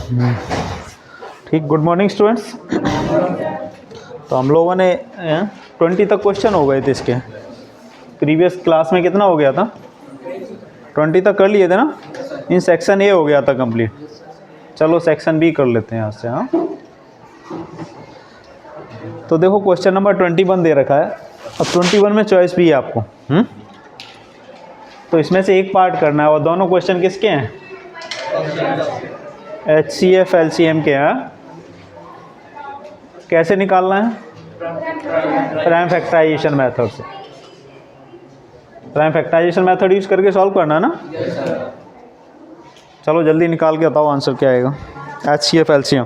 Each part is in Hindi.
ठीक, गुड मॉर्निंग स्टूडेंट्स। तो हम लोगों ने 20 तक क्वेश्चन हो गए थे इसके। प्रीवियस क्लास में कितना हो गया था? 20 तक कर लिए थे ना। इन सेक्शन ए हो गया था कंप्लीट। चलो सेक्शन बी कर लेते हैं यहाँ से। हाँ, तो देखो क्वेश्चन नंबर 21 दे रखा है। अब 21 में चॉइस भी है आपको। तो इसमें से एक पार्ट करना है और दोनों क्वेश्चन किसके हैं? HCF LCM के हैं। कैसे निकालना है? प्राइम फैक्टराइजेशन मेथड से। प्राइम फैक्टराइजेशन मेथड यूज करके सॉल्व करना है ना। चलो जल्दी निकाल के बताओ आंसर क्या आएगा। HCF LCM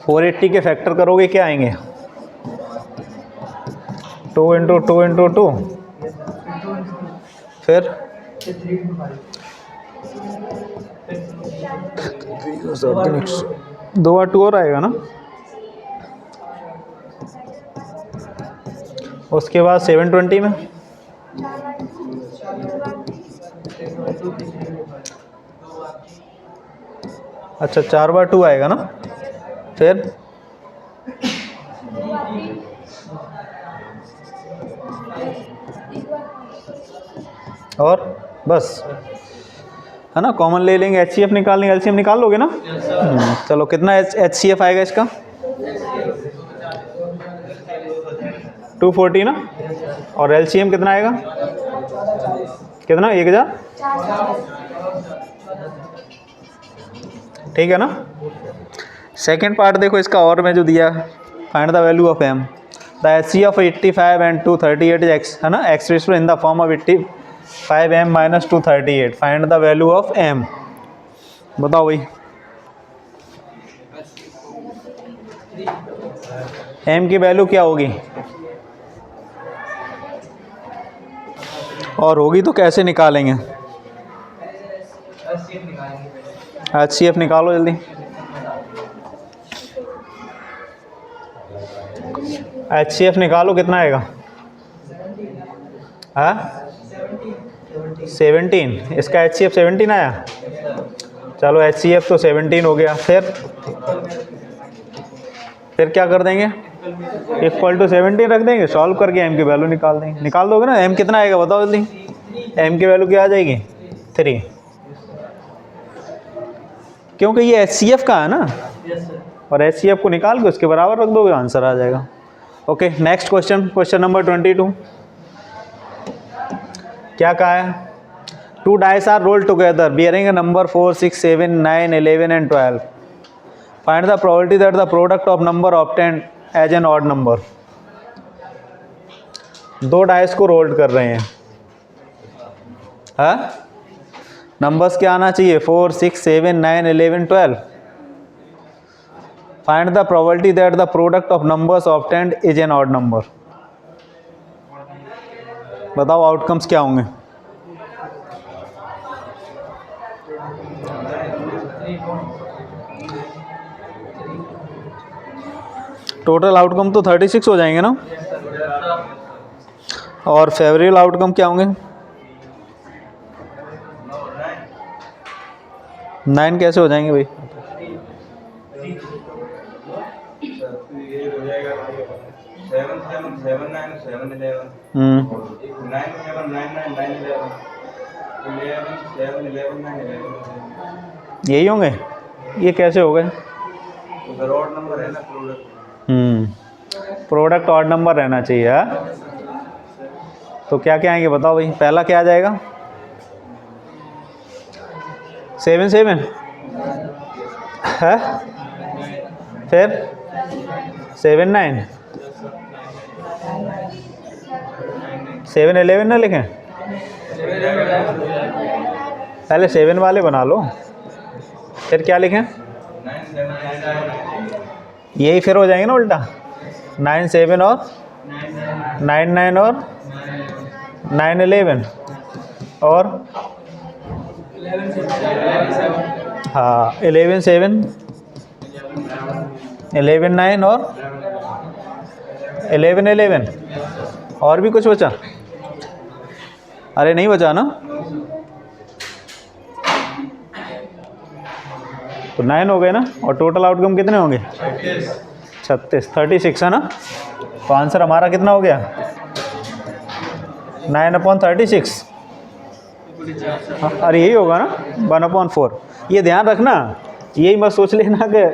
480 के फैक्टर करोगे क्या आएंगे? 2 इंटू 2 इंटू 2, फिर 2 और 2 और आएगा ना। उसके बाद 720 में अच्छा 4/2 आएगा ना। फिर और बस है ना, कॉमन ले लेंगे। HCF निकाल लेंगे, LCM निकाल लोगे ना। चलो कितना HCF आएगा इसका? 240 ना। और LCM कितना आएगा? कितना? 1000। ठीक है ना। सेकेंड पार्ट देखो इसका और में जो दिया, find the value of m। The HCF ऑफ 85 and 238 is x, है ना, x raise to in the form of 85m minus 238। Find the value of m। बताओ भाई, m की वैल्यू क्या होगी? और होगी तो कैसे निकालेंगे? HCF निकालो जल्दी। HCF निकालो, कितना आएगा? हाँ 17। इसका HCF 17 आया। चलो HCF तो 17 हो गया। फिर क्या कर देंगे? इक्वल टू 17 रख देंगे। सॉल्व करके m की वैल्यू निकाल देंगे। निकाल दोगे ना। m कितना आएगा बताओ जल्दी। m की वैल्यू क्या आ जाएगी? 3, क्योंकि ये HCF का है ना। और HCF को निकाल के उसके बराबर रख दोगे, आंसर आ जाएगा। Okay, next question, question number 22। क्या कहा है? 2 dice are rolled together bearing a number 4, 6, 7, 9, 11 and 12। Find the probability that the product of number obtained as an odd number. 2 dice को रोल्ड कर रहे हैं। हाँ, नंबर्स क्या आना चाहिए? 4, 6, 7, 9, 11, 12। Find the probability that the product of numbers obtained is an odd number. बताओ आउटकम्स क्या होंगे? टोटल आउटकम तो 36 हो जाएंगे ना। और फेवरेबल आउटकम क्या होंगे? 9 कैसे हो जाएंगे भाई? यही होंगे। ये कैसे हो गए? प्रोडक्ट ऑड नंबर रहना चाहिए। तो क्या क्या आएंगे बताओ भाई। पहला क्या आ जाएगा? 7 7 है। फिर 7 9, 7 11 ना लिखें। पहले 7 वाले बना लो, फिर क्या लिखें? यही फिर हो जाएंगे ना उल्टा। 9 7 और 9 9 और 9 11 और हाँ 11 7 11 9 और 11 11 और भी कुछ बचा? अरे नहीं बचा ना। तो 9 हो गए ना, और टोटल आउटकम कितने होंगे? 36 36 है ना। तो आंसर हमारा कितना हो गया? 9/36। अरे यही होगा ना, 1/4। ये ध्यान रखना, यही मत सोच लेना कि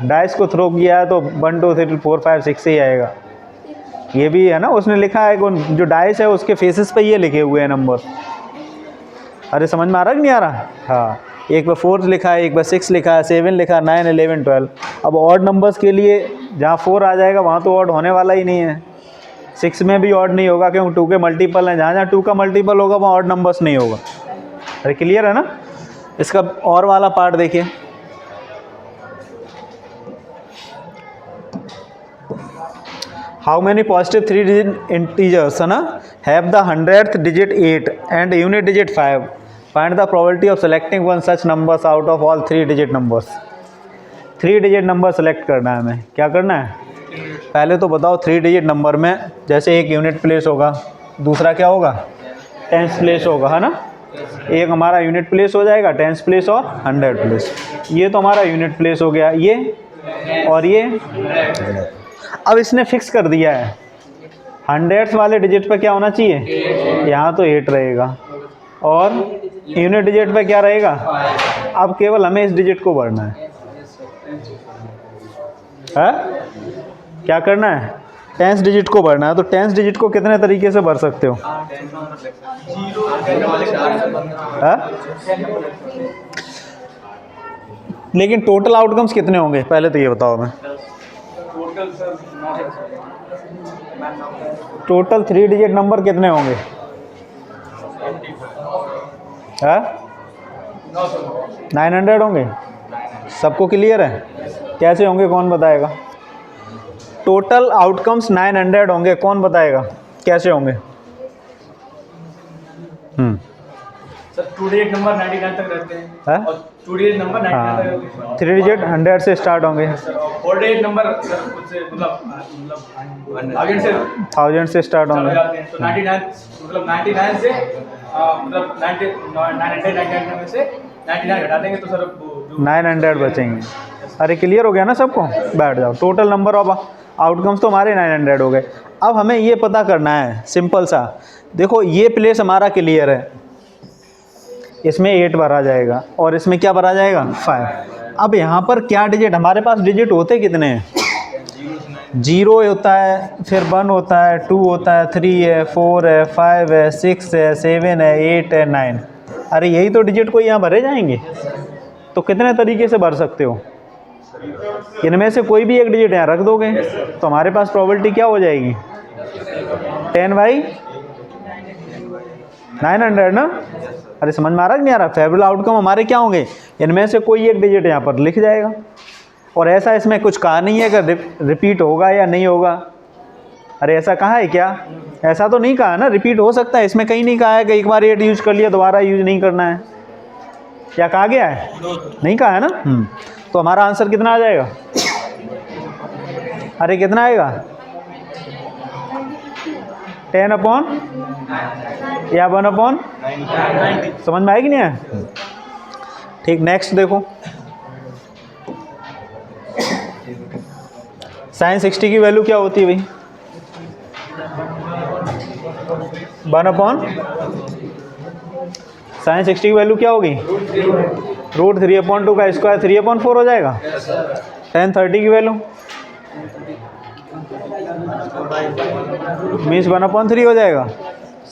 डाइस को थ्रो किया है तो 1 2 3 4 5 6 ही आएगा। ये भी है ना, उसने लिखा है जो डाइस है उसके फेसेस पे ये लिखे हुए हैं नंबर। अरे समझ में आ रहा कि नहीं आ रहा? हाँ, एक पे 4 लिखा है, एक पे 6 लिखा है, 7 लिखा है, 9 11 12। अब ऑड नंबर्स के लिए जहाँ 4 आ जाएगा वहाँ तो ऑड होने वाला ही नहीं है। 6 में भी ऑड नहीं होगा क्योंकि 2 के मल्टीपल हैं, जहाँ जहाँ 2 का मल्टीपल होगा वहाँ ऑड नंबर्स नहीं होगा। अरे क्लियर है ना? इसका और वाला पार्ट देखिए। How many positive 3 digit integers है ना have the 100th digit 8 and unit digit 5? Find the probability of selecting one such numbers out of all 3 digit numbers. 3 digit number select करना है हमें। क्या करना है? पहले तो बताओ 3 डिजिट नंबर में जैसे एक यूनिट प्लेस होगा, दूसरा क्या होगा? टेंस प्लेस होगा, है ना। एक हमारा यूनिट प्लेस हो जाएगा, टेंस प्लेस और 100 प्लेस। ये तो हमारा यूनिट प्लेस हो गया, ये और ये। अब इसने फिक्स कर दिया है 100th वाले डिजिट पे क्या होना चाहिए? यहाँ तो 8 रहेगा, और यूनिट डिजिट पे क्या रहेगा? अब केवल हमें इस डिजिट को भरना है। क्या करना है? टेंस डिजिट को भरना है। तो टेंस डिजिट को कितने तरीके से भर सकते हो? लेकिन टोटल आउटकम्स कितने होंगे पहले तो ये बताओ हमें। टोटल 3 डिजिट नंबर कितने होंगे? 900 होंगे। सबको क्लियर है? कैसे होंगे कौन बताएगा? टोटल आउटकम्स 900 होंगे, कौन बताएगा कैसे होंगे? सर 2 डिजिट नंबर 99 तक रहते हैं, और 2 डिजिट नंबर 99 तक रहते हैं। 3 डिजिट 100 से स्टार्ट होंगे, 4 डिजिट नंबर मतलब 1000 से स्टार्ट होंगे। तो 99 से मतलब 999 में से 99 घटा देंगे तो सर 900 बचेंगे। अरे क्लियर हो गया ना सबको? बैठ जाओ। टोटल नंबर ऑफ आउटकम्स तो हमारे 900 हो गए। अब हमें ये पता करना है सिंपल सा, देखो ये प्लेस हमारा क्लियर है, इसमें 8 भरा जाएगा और इसमें क्या भरा जाएगा? 5। अब यहाँ पर क्या डिजिट, हमारे पास डिजिट होते कितने हैं? 0 होता है, फिर 1 होता है, 2 होता है, 3 है, 4 है, 5 है, 6 है, 7 है, 8 है, 9। अरे यही तो डिजिट को यहाँ भरे जाएंगे। तो कितने तरीके से भर सकते हो? इनमें से कोई भी एक डिजिट यहाँ रख दोगे तो हमारे पास प्रोबेबिलिटी क्या हो जाएगी? 10/900 ना। अरे समझ में आ रहा कि नहीं आ रहा? फेवरेबल आउटकम हमारे क्या होंगे? इनमें से कोई एक डिजिट यहाँ पर लिख जाएगा। और ऐसा इसमें कुछ कहा नहीं है कि रिपीट होगा या नहीं होगा। अरे ऐसा कहा है क्या? ऐसा तो नहीं कहा ना, रिपीट हो सकता है। इसमें कहीं नहीं कहा है कि एक बार 8 यूज कर लिया दोबारा यूज नहीं करना है। क्या कहा गया है? नहीं कहा है ना। तो हमारा आंसर कितना आ जाएगा? अरे कितना आएगा? 10/, या 1/? समझ में आएगी नहीं है? ठीक, नेक्स्ट देखो। sin 60 की वैल्यू क्या होती है भाई? 1/, sin 60 की वैल्यू क्या होगी? √3/2 का स्क्वायर 3/4 हो जाएगा। tan 30 की वैल्यू मीन्स 1/3 हो जाएगा।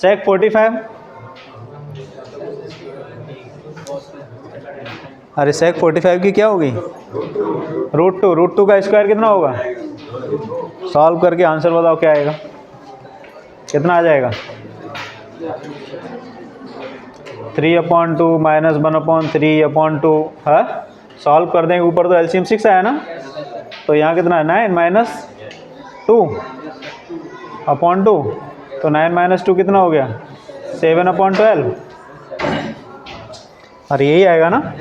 sec 45, अरे sec 45 की क्या होगी? √2 का स्क्वायर कितना होगा? सॉल्व करके आंसर बताओ क्या आएगा? कितना आ जाएगा? 3/2 माइनस 1/3/2 है। सॉल्व कर देंगे, ऊपर तो एलसीएम 6 आया ना, तो यहाँ कितना है? 9 माइनस 2/2 तो 9 माइनस 2 कितना हो गया 7/12। और यही आएगा ना।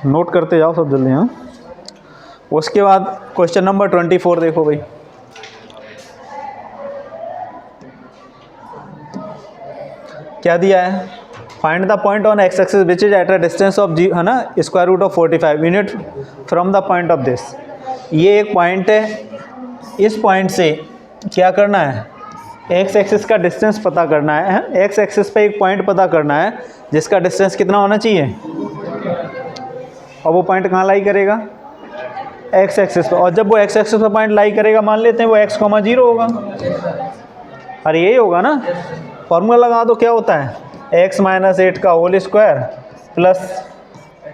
नोट करते जाओ सब जल्दी। हाँ, उसके बाद क्वेश्चन नंबर 24 देखो भाई। क्या दिया है, find the point on X axis which is at a distance of जी, है ना, square root of 45 unit from the point of this. ये एक पॉइंट है, इस पॉइंट से क्या करना है, एक्स एक्सिस का डिस्टेंस पता करना है। एक्स एक्सिस पे एक पॉइंट पता करना है जिसका डिस्टेंस कितना होना चाहिए, और वो पॉइंट कहाँ लाई करेगा, एक्स एक्सिस पे। और जब वो एक्स एक्सिस पे पॉइंट लाई करेगा, मान लेते हैं वो x, 0 होगा। अरे यही होगा ना, फॉर्मूला लगा दो, क्या होता है x माइनस 8 का होल स्क्वायर प्लस,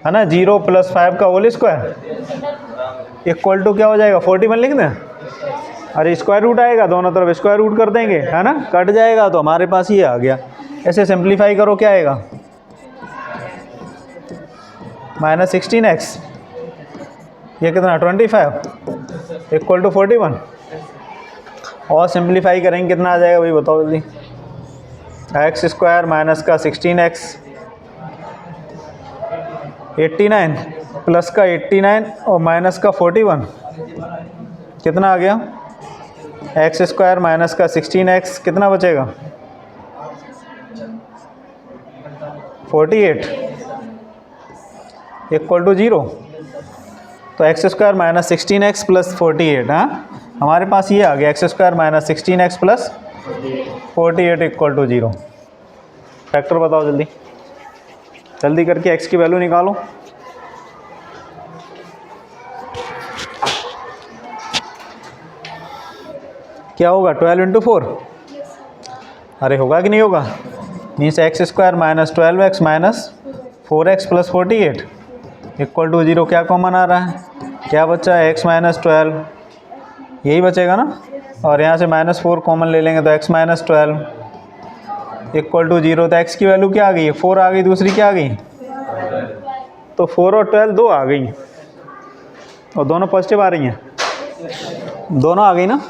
है ना, 0 + 5 का होल स्क्वायर इक्वल टू क्या हो जाएगा 41 लिख दें। अरे स्क्वायर रूट आएगा, दोनों तरफ स्क्वायर रूट कर देंगे, है ना, कट जाएगा तो हमारे पास ये आ गया। ऐसे सिंप्लीफाई करो, क्या आएगा -16x, ये कितना 25 इक्वल टू 41। और सिंप्लीफाई करेंगे कितना आ जाएगा भाई बताओ जल्दी। x स्क्वायर माइनस का 16x 89 प्लस का 89 और माइनस का 41 कितना आ गया, x स्क्वायर माइनस का 16x कितना बचेगा 48 इक्वल टू 0। तो x square minus 16x plus 48, हाँ हमारे पास ये आ गया, x square minus 16x plus 48 equal to 0। Factor बताओ जल्दी, जल्दी करके x की वैल्यू निकालो। क्या होगा 12 × 4, अरे होगा कि नहीं होगा, means x square minus 12x minus 4x plus 48 equal to 0। क्या कॉमन आ रहा है, क्या बचा है x माइनस 12, यही बचेगा ना, और यहाँ से -4 कॉमन ले लेंगे तो x माइनस 12 इक्वल टू 0। तो x की वैल्यू क्या आ गई, 4 आ गई, दूसरी क्या आ गई, तो 4 और 12 दो आ गई, और दोनों पॉजिटिव आ रही हैं, दोनों आ गई ना।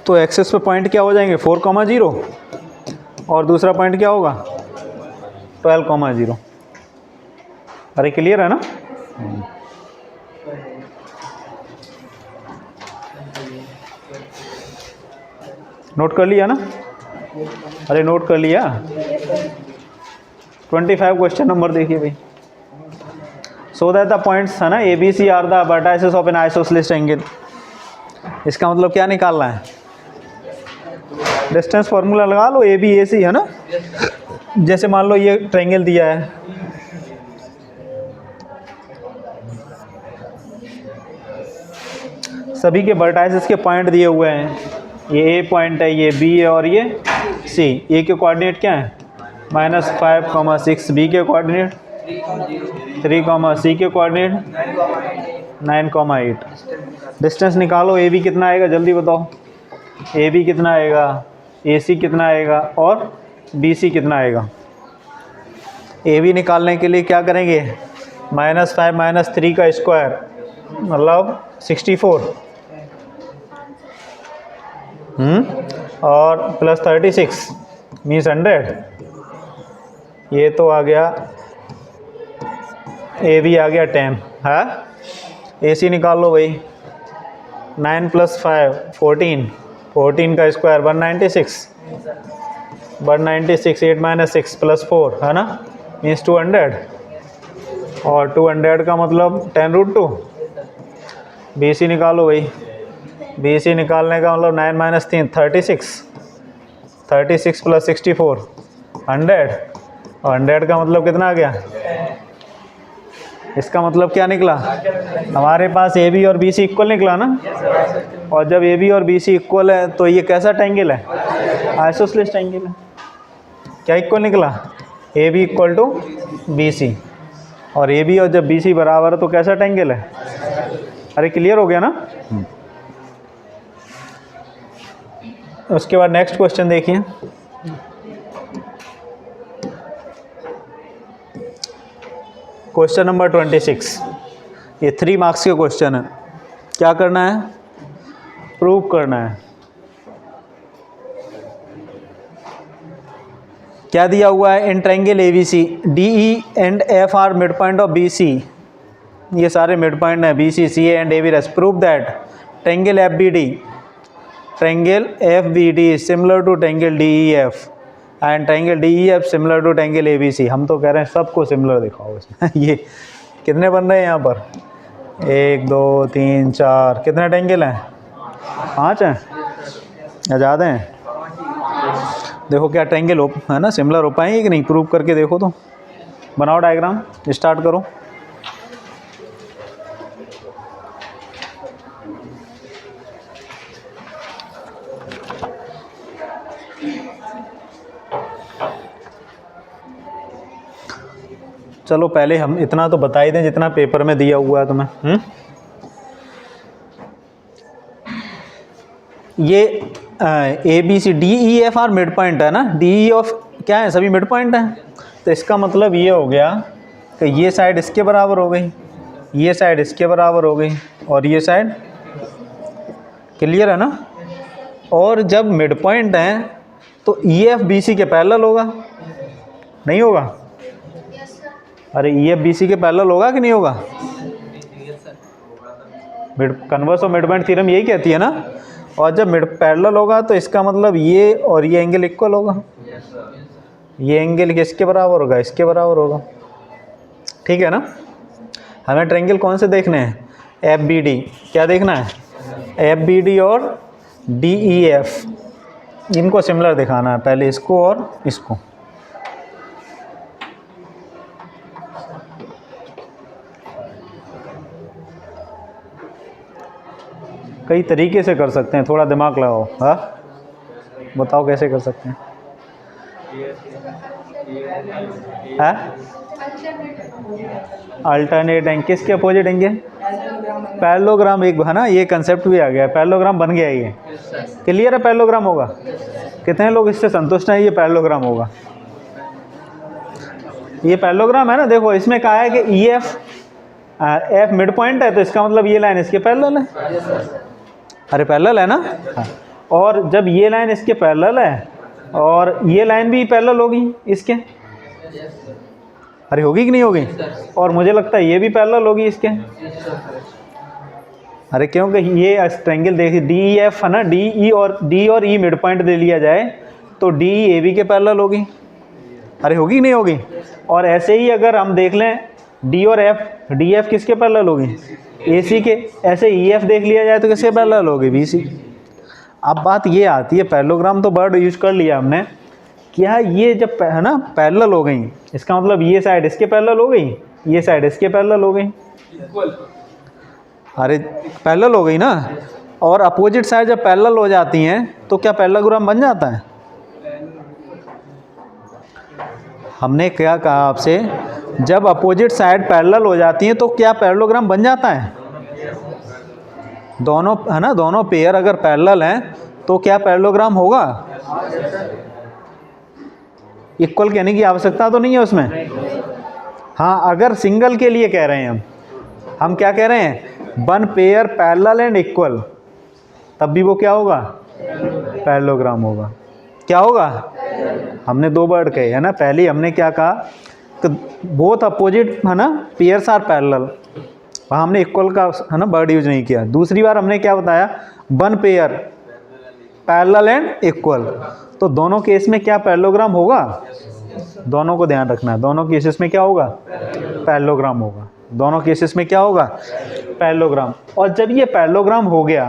तो एक्सेस पे पॉइंट क्या हो जाएंगे 4, 0 और दूसरा पॉइंट क्या होगा 12, 0। अरे क्लियर है ना। नोट कर लिया ना, अरे नोट कर लिया। 25 क्वेश्चन नंबर देखिए भाई। सो दैट द पॉइंट्स, है ना, A B C are the vertices of an isosceles angle. इसका मतलब क्या निकालना है, डिस्टेंस फार्मूला लगा लो, ए बी ए सी, है ना। जैसे मान लो ये ट्रायंगल दिया है, सभी के वर्टाइसेस के पॉइंट दिए हुए हैं, ये ए पॉइंट है, ये बी है और ये सी। ए के कोऑर्डिनेट क्या है -5, 6, बी के कोऑर्डिनेट 3, सी के कोऑर्डिनेट 9, 8। डिस्टेंस निकालो, ए बी कितना आएगा जल्दी बताओ, ए बी कितना आएगा, ए सी कितना आएगा और बी सी कितना आएगा। ए बी निकालने के लिए क्या करेंगे, -5 - 3 का स्क्वायर मतलब 64, और प्लस 36 मीन्स 100। ये तो आ गया, ए बी आ गया 10 है। ए सी निकाल लो भाई, 9 + 5 14, 14 का स्क्वायर 196, 196 8 - 6 + 4, है ना, मीन्स 200, और 200 का मतलब 10√2। बी सी निकालो भाई, बी सी निकालने का मतलब 9 - 3 36, 36 + 64 100, और 100 का मतलब कितना आ गया, इसका मतलब क्या निकला, हमारे पास ए बी और बी सी इक्वल निकला ना। और जब ए बी और बी सी इक्वल है तो ये कैसा ट्रायंगल है, आइसोसेलेस ट्रायंगल है। क्या इक्वल निकला, A B equal to B C, और ए बी और जब बी सी बराबर है तो कैसा ट्रायंगल है। अरे क्लियर हो गया ना। उसके बाद नेक्स्ट क्वेश्चन देखिए। क्वेश्चन नंबर 26, ये 3 मार्क्स के क्वेश्चन है। क्या करना है? प्रूव करना है। क्या दिया हुआ है? In triangle ABC D E and F are mid point of B C, ये सारे मिड पॉइंट हैं, B C C A and A B रेस। Prove that triangle F B D, triangle F B D similar to triangle D E F and triangle D E F similar to triangle A B C. हम तो कह रहे हैं सबको सिमिलर दिखाओ इसमें। ये कितने बन रहे हैं यहाँ पर? 1 2 3 4, कितने ट्रायंगल हैं? 5 हैं या ज़्यादा हैं? देखो क्या ट्रायंगल है ना सिमिलर हो पाएंगे कि नहीं, प्रूव करके देखो। तो बनाओ डायग्राम, स्टार्ट करो। चलो पहले हम इतना तो बता ही दें जितना पेपर में दिया हुआ है तुम्हें। ये A B C D E F are mid point है ना, डी ई ऑफ क्या है? सभी मिड पॉइंट हैं। तो इसका मतलब ये हो गया कि ये साइड इसके बराबर हो गई, ये साइड इसके बराबर हो गई और ये साइड, क्लियर है ना। और जब मिड पॉइंट है तो ई एफ बी सी के पैरेलल होगा, नहीं होगा? अरे ई एफ बी सी के पैरेलल होगा कि नहीं होगा? Mid converse of mid point theorem यही कहती है ना। और जब मिड पैरेलल होगा तो इसका मतलब ये और ये एंगल इक्वल होगा, ये एंगल किसके बराबर होगा? इसके बराबर होगा, ठीक है ना। हमें ट्रायंगल कौन से देखने हैं? F B D. क्या देखना है? एफ बी डी और डी ई एफ, इनको सिमिलर दिखाना है, पहले इसको और इसको। कई तरीके से कर सकते हैं, थोड़ा दिमाग लगाओ। हाँ बताओ कैसे कर सकते हैं? अल्टरनेट एंगल किसके अपोजिट एंगल? पैरेललोग्राम। एक है ना, ये कंसेप्ट भी आ गया, पैरेललोग्राम बन गया। ये क्लियर है? पैरेललोग्राम होगा। कितने लोग इससे संतुष्ट हैं? ये पैरेललोग्राम होगा, ये पैरेललोग्राम है ना। देखो इसमें कहा है कि ई एफ मिड पॉइंट है, तो इसका मतलब ये लाइन इसके पैरेलल है। अरे पैरेलल है ना। हाँ। और जब ये लाइन इसके पैरेलल है और ये लाइन भी पैरेलल होगी इसके, अरे होगी कि नहीं होगी? और मुझे लगता है ये भी पैरेलल होगी इसके। अरे क्योंकि ये ट्रायंगल देखिए डी ई एफ है ना, डी ई और ई मिड पॉइंट दे लिया जाए तो डी ई ए बी के पैरेलल होगी। अरे होगी कि नहीं होगी? और ऐसे ही अगर हम देख लें डी और एफ, डी एफ किसके पैरेलल होगी? ए सी के। ऐसे ई एफ देख लिया जाए तो किसके पैरेलल होगी? B C. अब बात ये आती है, पैरेललोग्राम तो वर्ड यूज कर लिया हमने, क्या ये जब है ना पैरेलल हो गई, इसका मतलब ये साइड इसके पैरेलल हो गई, ये साइड इसके पैरेलल हो गई। अरे पैरेलल हो गई ना। और अपोजिट साइड जब पैरेलल हो जाती हैं तो क्या पैरेललोग्राम बन जाता है? हमने क्या कहा आपसे, जब अपोजिट साइड पैरेलल हो जाती हैं तो क्या पैरेललोग्राम बन जाता है? दोनों है ना, दोनों पेयर अगर पैरेलल हैं तो क्या पैरेललोग्राम होगा? इक्वल कहने की आवश्यकता तो नहीं है उसमें। हाँ अगर सिंगल के लिए कह रहे हैं हम क्या कह रहे हैं? One pair parallel and equal, तब भी वो क्या होगा? पैरेललोग्राम होगा। क्या होगा? हमने 2 वर्ड कहे है ना। पहले हमने क्या कहा तो बोथ अपोजिट है ना पेयर्स आर पैरेलल, वहाँ हमने इक्वल का है ना वर्ड यूज नहीं किया। दूसरी बार हमने क्या बताया? One pair parallel and equal. तो दोनों केस में क्या पैरेललोग्राम होगा? दोनों को ध्यान रखना है, दोनों केसेस में क्या होगा? पैरेललोग्राम होगा। दोनों केसेस में क्या होगा? पैरेललोग्राम। और जब ये पैरेललोग्राम हो गया,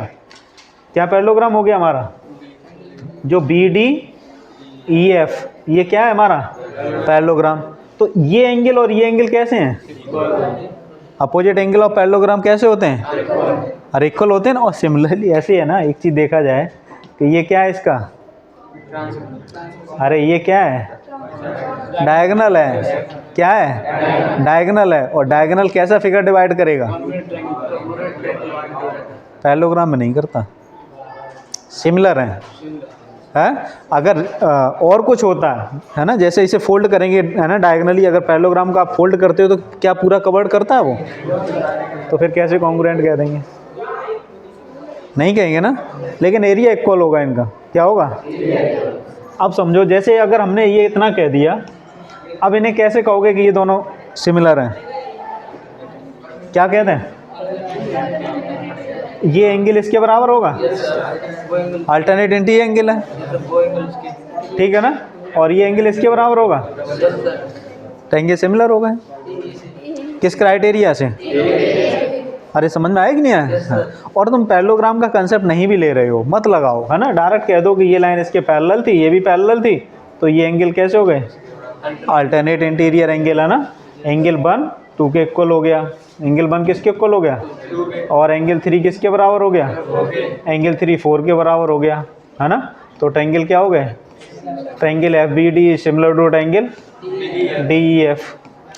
क्या पैरेललोग्राम हो गया हमारा? जो बी डी ई एफ, ये क्या है हमारा? पैरेललोग्राम। तो ये एंगल और ये एंगल कैसे हैं? अपोजिट एंगल ऑफ पैरेललोग्राम कैसे होते हैं? अरे इक्वल होते हैं ना। और सिमिलरली ऐसे है ना, एक चीज़ देखा जाए कि ये क्या है इसका? अरे ये क्या है? डायगोनल है। क्या है? डायगोनल है। और डायगोनल कैसा फिगर डिवाइड करेगा? पैरेललोग्राम में नहीं करता, सिमिलर है। है। अगर और कुछ होता है ना, जैसे इसे फोल्ड करेंगे है ना डायगनली, अगर पैरेललोग्राम को आप फोल्ड करते हो तो क्या पूरा कवर्ड करता है वो? तो फिर कैसे कॉन्ग्रुएंट कह देंगे? नहीं कहेंगे ना। लेकिन एरिया इक्वल होगा इनका, क्या होगा? अब समझो, जैसे अगर हमने ये इतना कह दिया, अब इन्हें कैसे कहोगे कि ये दोनों सिमिलर हैं? क्या कहते हैं? ये एंगल इसके बराबर होगा, अल्टरनेट एंटी एंगल है, ठीक है ना, और ये एंगल इसके बराबर होगा, तो एंगल सिमिलर होगा। किस क्राइटेरिया से? अरे समझ में आया कि नहीं आया? और तुम पैरेललोग्राम का कंसेप्ट नहीं भी ले रहे हो, मत लगाओ, है ना, डायरेक्ट कह दो कि ये लाइन इसके पैरेलल थी, ये भी पैरेलल थी, तो ये एंगल कैसे हो गए? अल्टरनेट इंटीरियर एंगल, है ना। एंगल 1 2 के इक्वल हो गया, एंगल 1 किसके इक्वल हो गया, और एंगल 3 किसके बराबर हो गया, एंगल 3 4 के बराबर हो गया, है ना। तो ट्रायंगल क्या हो गए? Triangle FBD similar to triangle DEF।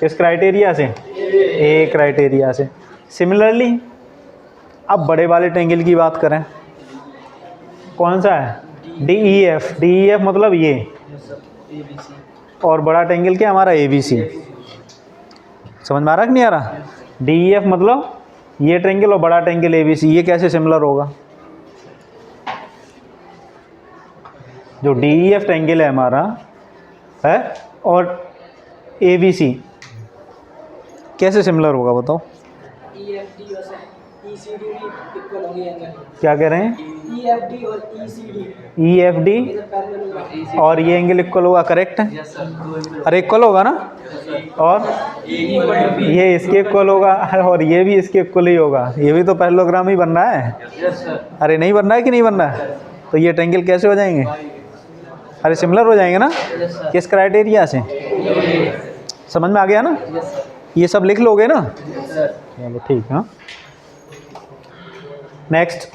किस क्राइटेरिया से? ए क्राइटेरिया से। सिमिलरली अब बड़े वाले ट्रायंगल की बात करें, कौन सा है? DEF। DEF मतलब ये, और बड़ा ट्रायंगल क्या हमारा? ABC। समझ में आ रहा कि नहीं आ रहा? DEF मतलब ये ट्रायंगल और बड़ा ट्रायंगल ABC, ये कैसे सिमिलर होगा? जो DEF ट्रायंगल है हमारा है और ABC कैसे सिमिलर होगा बताओ? क्या कह रहे हैं? EFD और ये एंगल इक्वल होगा, करेक्ट है? अरे इक्वल होगा ना, और ये इसके इक्वल होगा और ये भी इसके इक्वल ही होगा, ये भी तो पैरेललोग्राम ही बन रहा है। अरे नहीं बन रहा है कि नहीं बन रहा है? तो ये ट्रायंगल कैसे हो जाएंगे? अरे सिमिलर हो जाएंगे ना। किस क्राइटेरिया से? समझ में आ गया ना? ये सब लिख लोगे ना? चलो ठीक है। Next,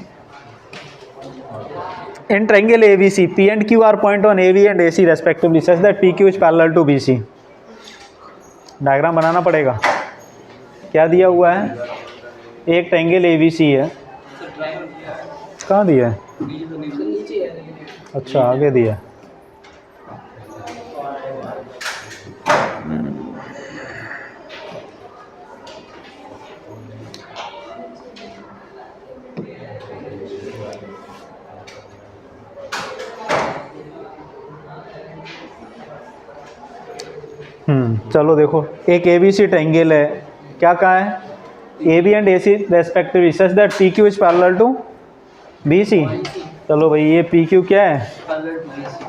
in triangle ABC, P and Q are point on AB and AC respectively such that PQ is parallel to BC। Diagram बनाना पड़ेगा। क्या दिया हुआ है? एक ट्रायंगल ABC है, कहाँ दिया है? अच्छा आगे दिया है। चलो देखो, एक ABC ट्रायंगल है, क्या कहा है? AB and AC respectively such that PQ is parallel to BC। चलो भाई, ये PQ क्या है?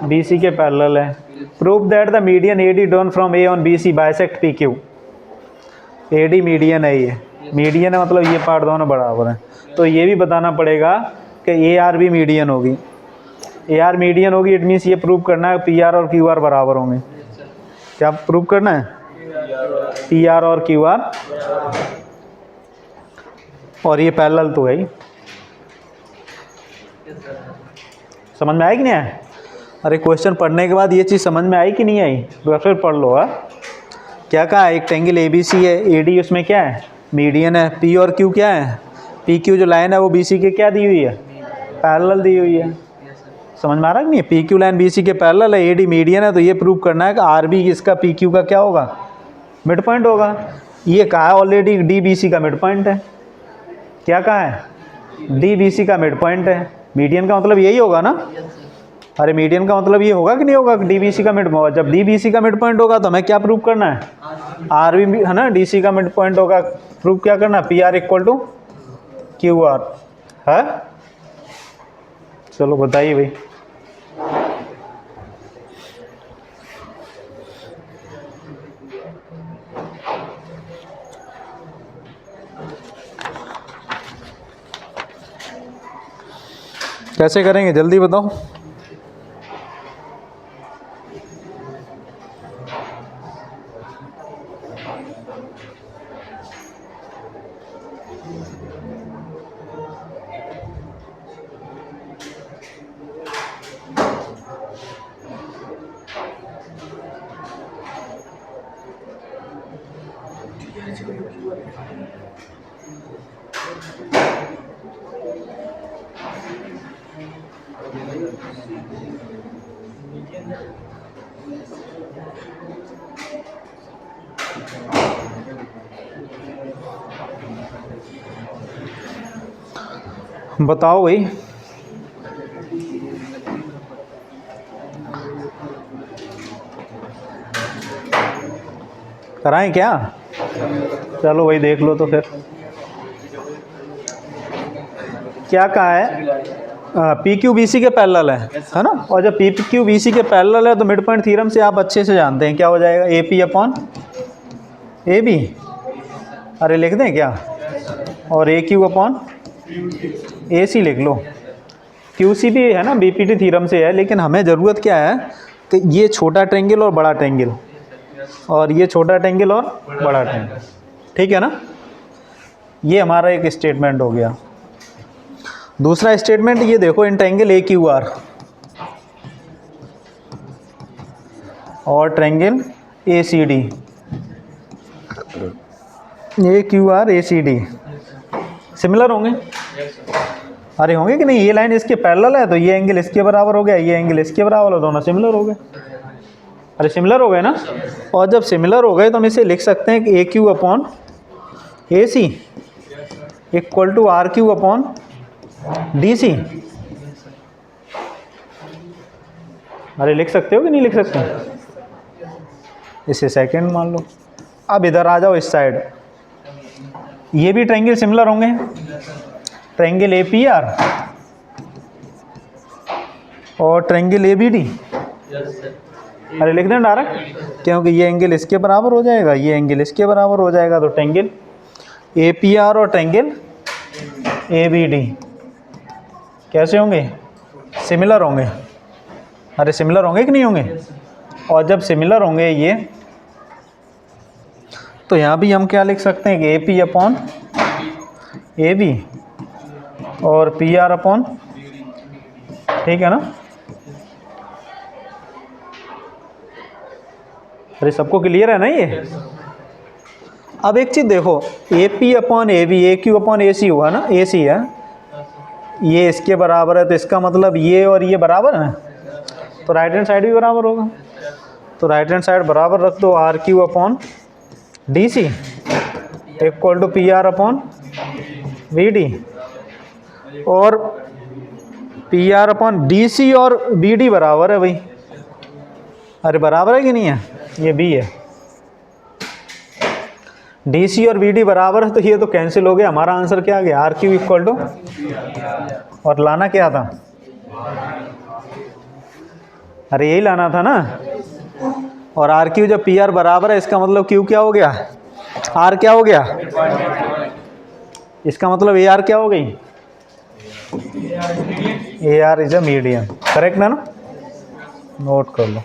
BC के पैरेलल है। Prove that the median AD drawn from A on BC bisect PQ। AD median है, ये मीडियन है मतलब ये पार्ट दोनों बराबर हैं। तो ये भी बताना पड़ेगा कि AR भी मीडियन होगी। AR मीडियन होगी, इट मीन्स ये प्रूव करना है PR और QR बराबर होंगे। क्या प्रूव करना है? PR और QR, और ये पैरेलल तो है ही। समझ में आई कि नहीं आई? अरे क्वेश्चन पढ़ने के बाद ये चीज़ समझ में आई कि नहीं आई? तो फिर पढ़ लो। क्या कहा? एक ट्रायंगल ABC है, AD उसमें क्या है? मीडियन है। P और Q क्या है? PQ जो लाइन है वो BC के क्या दी हुई है? पैरेलल दी हुई है। समझ में आ रहा है कि नहीं? PQ लाइन BC के पैरेलल है, AD मीडियन है, तो ये प्रूव करना है कि RB इसका PQ का क्या होगा? मिड पॉइंट होगा। ये कहा है ऑलरेडी DBC का मिड पॉइंट है। क्या कहा है? DBC का मिड पॉइंट है। मीडियन का मतलब यही होगा ना? अरे मीडियन का मतलब ये होगा कि नहीं होगा? DBC का मिड, जब DBC का मिड पॉइंट होगा तो हमें क्या प्रूव करना है? RB है ना, DC का मिड पॉइंट होगा, प्रूव क्या करना है? PR इक्वल टू QR है। चलो बताइए भाई। कैसे करेंगे जल्दी बताओ। बताओ भाई। कराएं क्या? चलो भाई देख लो तो फिर क्या कहा है, पी क्यू बी सी के पैरेलल है ना। और जब पी क्यू बी सी के पैरेलल है तो मिड पॉइंट थ्योरम से आप अच्छे से जानते हैं क्या हो जाएगा, A P upon A B. अरे लिख दें क्या, और ए क्यू अपॉन ए सी लिख लो। क्यू सी भी है ना बी पी टी थ्योरम से है, लेकिन हमें ज़रूरत क्या है कि ये छोटा ट्रायंगल और बड़ा ट्रायंगल, और ये छोटा ट्रायंगल और बड़ा ट्रायंगल, ठीक है ना। ये हमारा एक स्टेटमेंट हो गया। दूसरा स्टेटमेंट ये देखो, in triangle A Q R और triangle A C D, A Q R A C D similar होंगे। अरे होंगे कि नहीं, ये लाइन इसके पैरेलल है तो ये एंगल इसके बराबर हो गया, ये एंगल इसके बराबर हो, दोनों सिमिलर हो गए। अरे सिमिलर हो गए ना। और जब सिमिलर हो गए तो हम इसे लिख सकते हैं कि A Q upon A C equal to R Q upon D C. अरे लिख सकते हो कि नहीं लिख सकते? इसे सेकंड मान लो। अब इधर आ जाओ इस साइड, ये भी ट्रायंगल सिमिलर होंगे, ट्रायंगल ए पी आर और ट्रायंगल ए बी डी। अरे लिख दें डायरेक्ट, क्योंकि ये एंगल इसके बराबर हो जाएगा, ये एंगल इसके बराबर हो जाएगा, तो ट्रायंगल ए पी आर और ट्रायंगल ए बी डी कैसे होंगे, सिमिलर होंगे। अरे सिमिलर होंगे कि नहीं होंगे? और जब सिमिलर होंगे ये, तो यहाँ भी हम क्या लिख सकते हैं कि A P upon A B और पी आर अपॉन, ठीक है ना। अरे सबको क्लियर है ना ये? अब एक चीज़ देखो, A P upon A B, A Q upon A C हुआ ना, ए सी है, ये इसके बराबर है, तो इसका मतलब ये और ये बराबर है, तो राइट हैंड साइड भी बराबर होगा। तो राइट हैंड साइड बराबर रख दो, R Q upon D C equal to P R upon V D, और P R upon D C और बी डी बराबर है भाई। अरे बराबर है कि नहीं है? ये बी है, डी सी और बी डी बराबर है, तो ये तो कैंसिल हो गया। हमारा आंसर क्या आ गया, आर क्यू इक्वल टू, और लाना क्या था? अरे यही लाना था ना। और आर क्यू जब पी आर बराबर है, इसका मतलब क्यू क्या हो गया, आर क्या हो गया, इसका मतलब ए आर क्या हो गई, A R is a medium. Correct ना? नोट कर लो।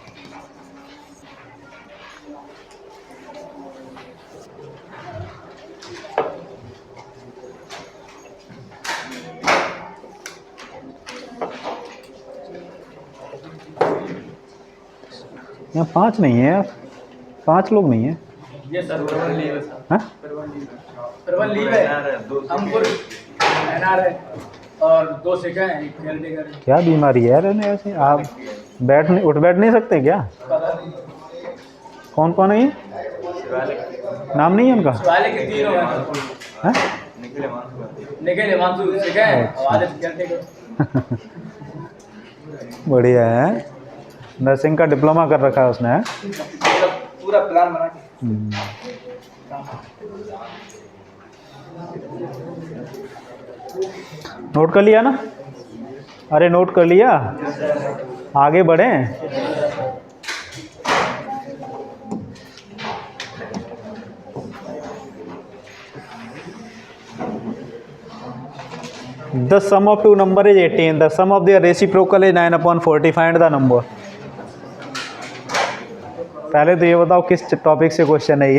यहाँ 5 नहीं है यार, 5 लोग नहीं है। ये सर प्रबल लीव है सर। हाँ? प्रबल लीव है, हमको एनआर है और 2 से क्या है, खेल देगा। क्या बीमारी है यार इन्हें ऐसे? आप उठ बैठ नहीं सकते क्या? कौन कौन है ये? नाम नहीं है उनका? वाले के तीनों हैं। निखिल हिमांशु से क्या है, आदित्य खेल देगा। बढ़िया है, नर्सिंग का डिप्लोमा कर रखा है उसने, है? पूरा प्लान बना के। नोट कर लिया ना? अरे नोट कर लिया, आगे बढ़े। The sum of two number is 18. The sum of their reciprocal is 9/40. Find the number. पहले तो ये बताओ किस टॉपिक से क्वेश्चन है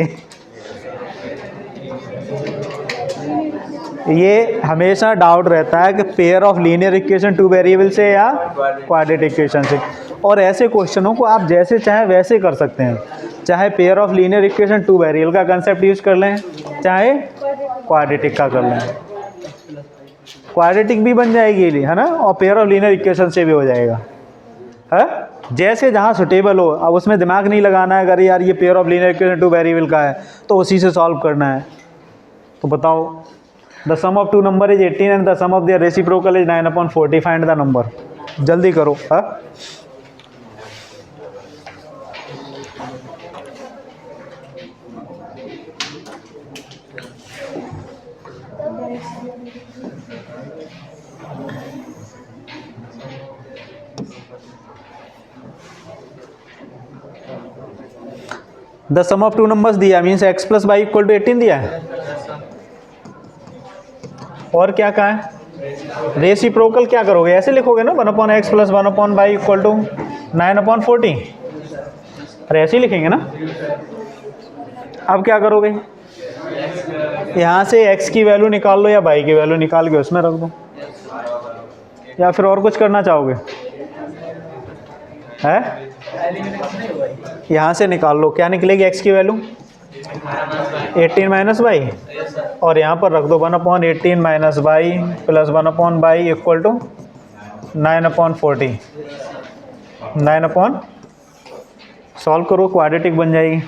ये हमेशा डाउट रहता है कि pair of linear equation 2 variable से या क्वाड्रेटिक इक्वेशन से। और ऐसे क्वेश्चनों को आप जैसे चाहे वैसे कर सकते हैं, चाहे pair of linear equation 2 variable का कंसेप्ट यूज कर लें, चाहे क्वाड्रेटिक का कर लें, क्वाड्रेटिक भी बन जाएगी, है ना, और पेयर ऑफ लीनियर इक्वेशन से भी हो जाएगा, है। जैसे जहाँ सुटेबल हो, अब उसमें दिमाग नहीं लगाना है, अगर यार ये pair of linear equation 2 variable का है तो उसी से सॉल्व करना है। तो बताओ, the sum of 2 number is 18 and the sum of their reciprocal is 9/40, find the number. जल्दी करो, हाँ। द सम ऑफ 2 नंबर्स दिया, means x plus y equal to 18 दिया है। और क्या कहा है, रेसिप्रोकल क्या करोगे, ऐसे लिखोगे ना, 1/x plus 1/y equal to 9/40, अरे ऐसे ही लिखेंगे ना। अब क्या करोगे, यहाँ से x की वैल्यू निकाल लो या y की वैल्यू निकाल के उसमें रख दो, या फिर और कुछ करना चाहोगे, है। यहाँ से निकाल लो, क्या निकलेगी x की वैल्यू 18 माइनस वाई, और यहाँ पर रख दो 1/18 minus y plus 1/y equal to 9/40। 9 solve करो, क्वाड्रेटिक बन जाएगी।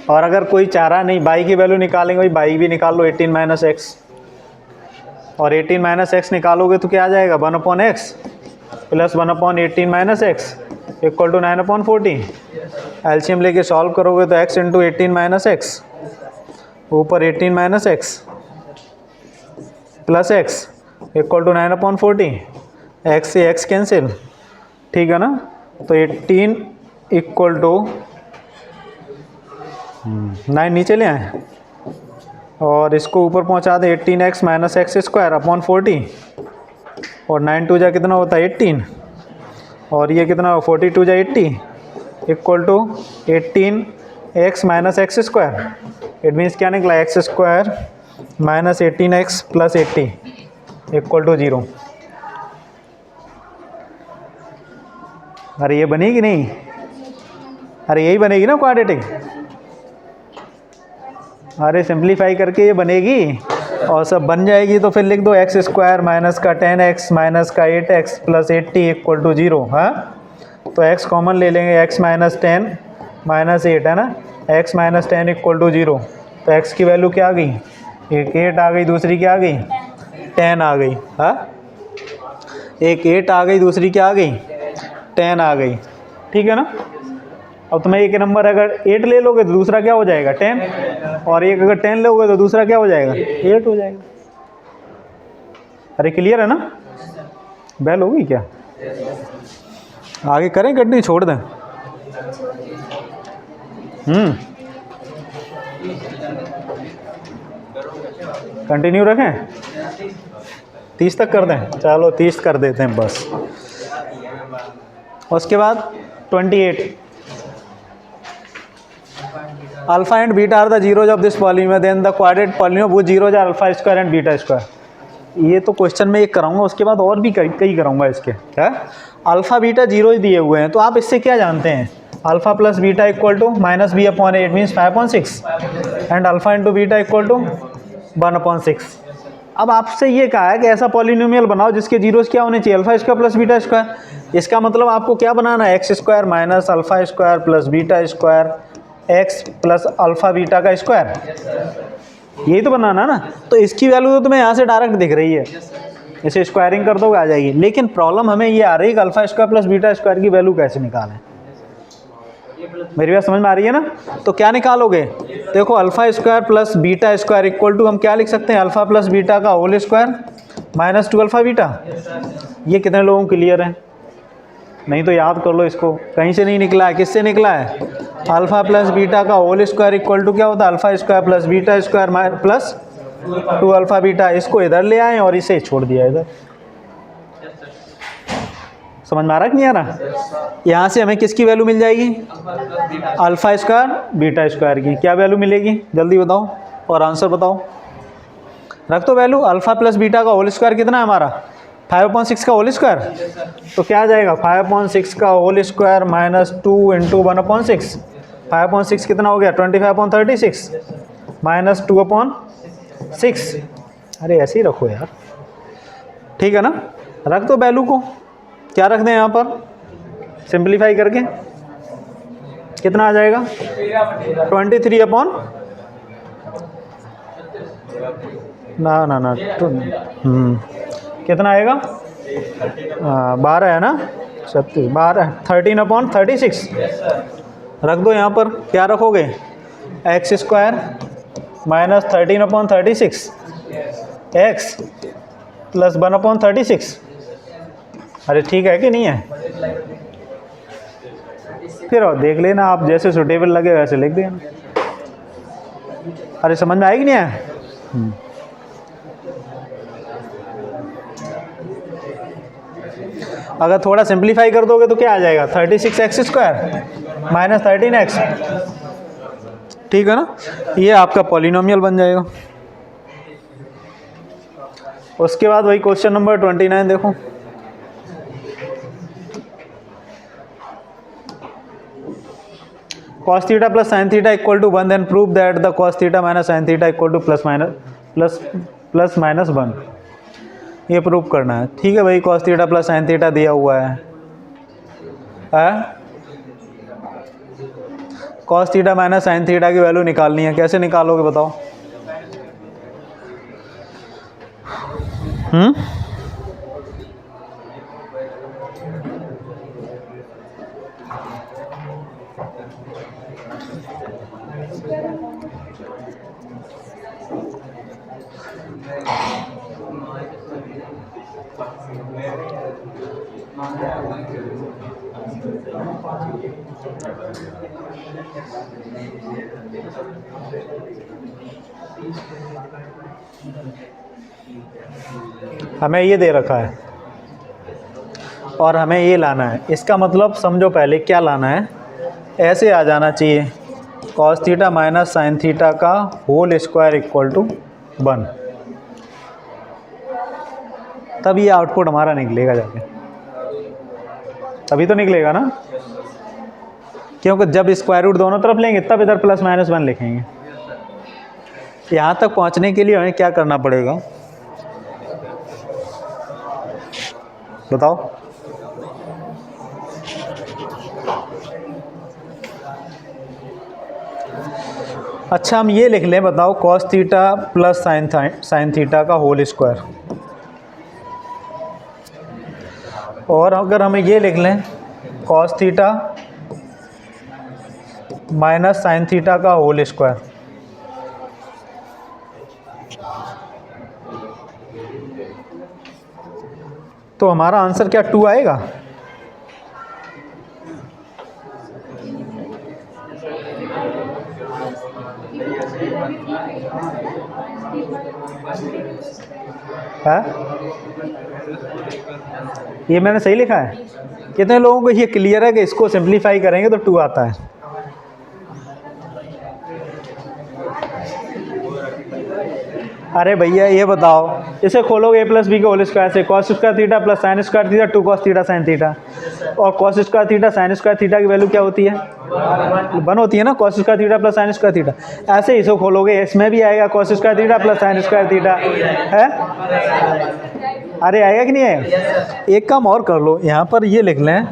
और अगर कोई चाह रहा नहीं बाई की वैल्यू निकालेंगे, भाई बाई भी निकाल लो, 18 माइनस एक्स, और 18 माइनस एक्स निकालोगे तो क्या आ जाएगा, 1/x plus 1/18 minus x equal to 9/40। LCM लेके सॉल्व करोगे तो x इंटू 18 माइनस एक्स ऊपर 18 minus x plus x equal to 9/40, x से x कैंसिल, ठीक है ना। तो 18 इक्वल टू 9 नीचे ले आए और इसको ऊपर पहुंचा दे, 18x minus x square upon 40, और 9 2 जा कितना होता है 18, और ये कितना 42 जा 80 equal to 18x minus x square. It means क्या निकला, x square minus 18x plus 80 equal to 0। अरे ये बनेगी नहीं, अरे यही बनेगी ना क्वाड्रेटिक, अरे सिंप्लीफाई करके ये बनेगी और सब बन जाएगी। तो फिर लिख दो एक्स स्क्वायर माइनस का 10x माइनस का 8x प्लस 80 इक्वल टू 0, हाँ। तो x कॉमन ले लेंगे, x माइनस 10 माइनस 8 है ना, x माइनस 10 इक्वल टू 0। तो x की वैल्यू क्या आ गई, एक 8 आ गई, दूसरी क्या आ गई 10 आ गई, हाँ। एक 8 आ गई, दूसरी क्या आ गई 10 आ गई, ठीक है ना। अब तुम्हें एक नंबर अगर 8 ले लोगे तो दूसरा क्या हो जाएगा 10, और एक अगर 10 लोगे तो दूसरा क्या हो जाएगा 8 हो जाएगा। अरे क्लियर है ना, बेल होगी क्या, आगे करें कट नहीं छोड़ दें, कंटिन्यू रखें, 30 तक कर दें, चलो 30 कर देते हैं बस। उसके बाद 28, alpha and beta are the zeros of this polynomial, then the quadratic polynomial वो zeros are alpha square and beta square. ये तो क्वेश्चन में एक कराऊंगा, उसके बाद और भी कई कराऊंगा इसके, क्या अल्फा बीटा जीरोज दिए हुए हैं, तो आप इससे क्या जानते हैं, alpha plus beta equal to minus b upon 8 means 5/6 and alpha into beta equal to 1/6। अब आपसे ये कहा है कि ऐसा पॉलीनोमियल बनाओ जिसके जीरोज क्या होने चाहिए, alpha square plus beta square. इसका मतलब आपको क्या बनाना है, x square minus alpha square plus beta square x plus alpha beta का स्क्वायर, यही तो बनाना ना। तो इसकी वैल्यू तो तुम्हें यहाँ से डायरेक्ट दिख रही है, इसे स्क्वायरिंग कर दोगे आ जाएगी। लेकिन प्रॉब्लम हमें ये आ रही है कि alpha square plus beta square की वैल्यू कैसे निकालें। मेरी बात समझ में आ रही है ना। तो क्या निकालोगे, देखो alpha square plus beta square equal to हम क्या लिख सकते हैं, अल्फा प्लस बीटा का whole square minus 2 alpha beta. ये कितने लोगों को क्लियर है, नहीं तो याद कर लो इसको, कहीं से नहीं निकला है, किससे निकला है, अल्फा प्लस बीटा का होल स्क्वायर इक्वल टू क्या होता है, alpha square plus beta square plus 2 alpha beta. इसको इधर ले आए और इसे छोड़ दिया इधर। समझ में आ रहा है कि नहीं आ रहा। यहाँ से हमें किसकी वैल्यू मिल जाएगी, अल्फा स्क्वायर बीटा स्क्वायर की क्या वैल्यू मिलेगी, जल्दी बताओ। और आंसर बताओ। रख दो वैल्यू, अल्फ़ा प्लस बीटा का होल स्क्वायर कितना है हमारा 5/6 का होल स्क्वायर, तो क्या आ जाएगा 5/6 का होल स्क्वायर माइनस 2 इंटू 1/6। 5/6 कितना हो गया 25/36 माइनस 2/6। अरे ऐसे ही रखो यार, ठीक है ना। रख दो वैल्यू को, क्या रख दें यहाँ पर सिंप्लीफाई करके, कितना आ जाएगा 23 अपॉन ना कितना आएगा 12 है ना 36 12 13/36 रख दो यहाँ पर। क्या रखोगे x square minus 13/36 x plus 1/36। अरे ठीक है कि नहीं है, फिर और देख लेना आप, जैसे सुटेबल लगे वैसे लिख देना। अरे समझ में आएगी नहीं है। अगर थोड़ा सिंप्लीफाई कर दोगे तो क्या आ जाएगा 36x स्क्वायर माइनस 13x, ठीक है ना। ये आपका पॉलिनोमियल बन जाएगा। उसके बाद वही क्वेश्चन नंबर 29 देखो। cos theta plus sine theta equal to 1 then prove that the cos theta minus sine theta equal to plus minus 1। ये प्रूव करना है, ठीक है भाई। cos theta plus sine theta दिया हुआ है, cos theta minus sine theta की वैल्यू निकालनी है। कैसे निकालोगे बताओ। हमें ये दे रखा है और हमें ये लाना है। इसका मतलब समझो पहले क्या लाना है, ऐसे आ जाना चाहिए cos theta minus sine theta का होल स्क्वायर इक्वल टू 1, तब ये आउटपुट हमारा निकलेगा जाके, तभी तो निकलेगा ना। क्योंकि जब स्क्वायर रूट दोनों तरफ लेंगे तब इधर प्लस माइनस 1 लिखेंगे। यहाँ तक पहुँचने के लिए हमें क्या करना पड़ेगा बताओ। अच्छा हम ये लिख लें, बताओ cos theta plus sine theta का होल स्क्वायर, और अगर हमें ये लिख लें cos theta minus sine theta का होल स्क्वायर, तो हमारा आंसर क्या 2 आएगा। है ये मैंने सही लिखा है। कितने लोगों को ये क्लियर है कि इसको सिंप्लीफाई करेंगे तो 2 आता है। अरे भैया ये बताओ, इसे खोलोगे a प्लस बी के होल स्क्वायर से cos square theta plus sine square theta 2 cos theta sine theta, और cos square theta sine square theta की वैल्यू क्या होती है 1 होती है ना, cos square theta plus sine square theta. ऐसे ही इसको खोलोगे, इसमें भी आएगा cos square theta plus sine square theta है। अरे आएगा कि नहीं आएगा। एक काम और कर लो, यहाँ पर ये लिख लें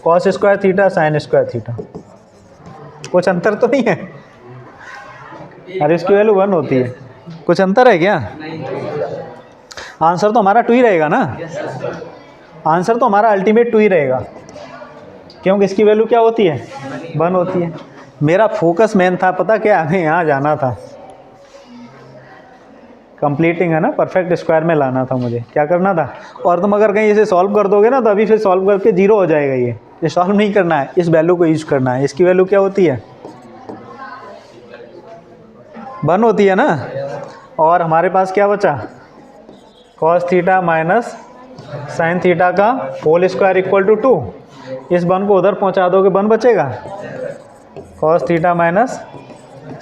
cos square theta sine square theta, कुछ अंतर तो नहीं है। अरे इसकी वैल्यू 1 होती है, कुछ अंतर है क्या। आंसर तो हमारा 2 ही रहेगा ना, आंसर तो हमारा अल्टीमेट 2 ही रहेगा, क्योंकि इसकी वैल्यू क्या होती है 1 होती है। मेरा फोकस मेन था पता क्या, हमें यहाँ जाना था, कंप्लीटिंग है ना, परफेक्ट स्क्वायर में लाना था मुझे, क्या करना था। और तुम अगर कहीं इसे सॉल्व कर दोगे ना तो अभी फिर सॉल्व करके 0 हो जाएगा। ये सॉल्व नहीं करना है, इस वैल्यू को यूज करना है। इसकी वैल्यू क्या होती है 1 होती है ना। और हमारे पास क्या बचा cos theta minus sine theta का होल स्क्वायर इक्वल टू 2। इस 1 को उधर पहुंचा दोगे 1 बचेगा, cos theta minus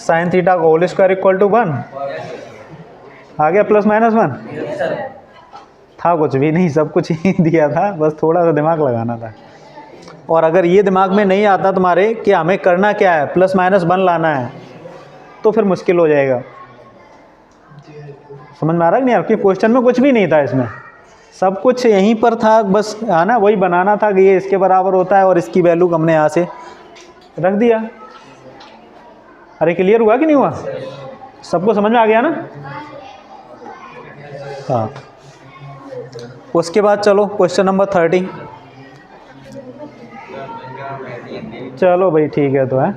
sine theta का होल स्क्वायर इक्वल टू 1 आ गया, प्लस माइनस 1 था, कुछ भी नहीं, सब कुछ ही दिया था, बस थोड़ा सा दिमाग लगाना था। और अगर ये दिमाग में नहीं आता तुम्हारे कि हमें करना क्या है, प्लस माइनस 1 लाना है, तो फिर मुश्किल हो जाएगा। समझ में आ रहा है नहीं? आपके क्वेश्चन में कुछ भी नहीं था, इसमें सब कुछ यहीं पर था, बस आना वही बनाना था कि ये इसके बराबर होता है और इसकी वैल्यू हमने यहाँ से रख दिया। अरे क्लियर हुआ कि नहीं हुआ? सबको समझ में आ गया ना? हाँ, उसके बाद चलो क्वेश्चन नंबर 30। चलो भाई ठीक है तो है।